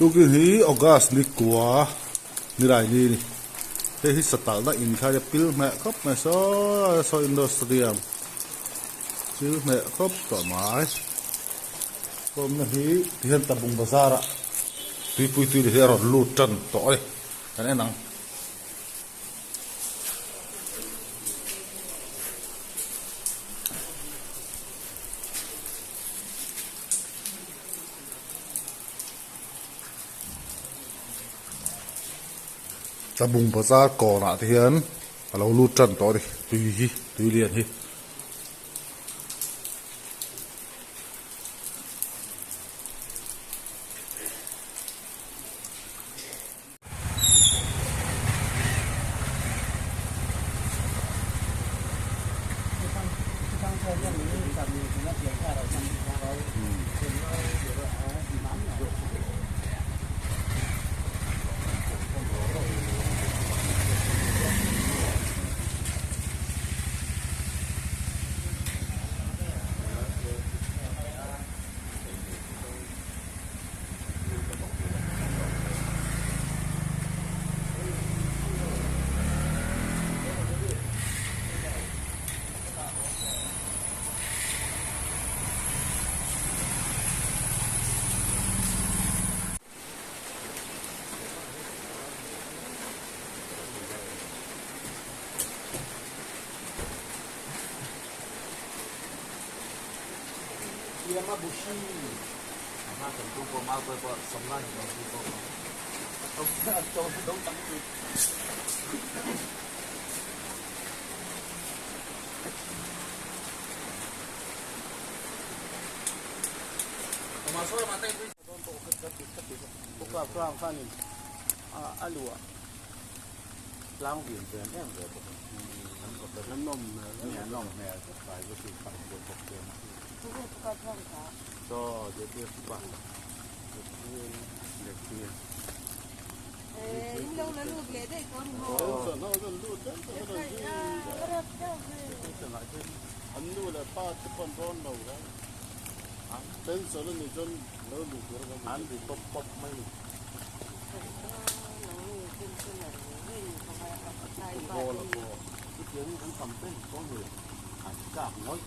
tu ki hi August ni kwa ni rai ni he hi satal na in kha pil me khop me so industry pil me khop to mai kom na hi thian tabung bazara tui pui tui le ro lu tan to ai kan enang tabung bazar ko na thian alo lu tan to đi tui lian hi Yamabushi. Mà cần tu của mau coi vợ sống lại thì tu của không tắm được. Mà số mà tay tôi bộ cái phang phang này alua lao biển tiền em rồi nó nôm này phải có sự phản hồi của tiền cho để tiếp bạn để kia những đâu nó lụt lệ đấy con nó lụt đấy anh lụt là ba cái con rôn đầu đấy tên số là người dân nó lụt rồi anh bị bóp mấy cô là cô cái tiếng anh cầm tên có người cảm nói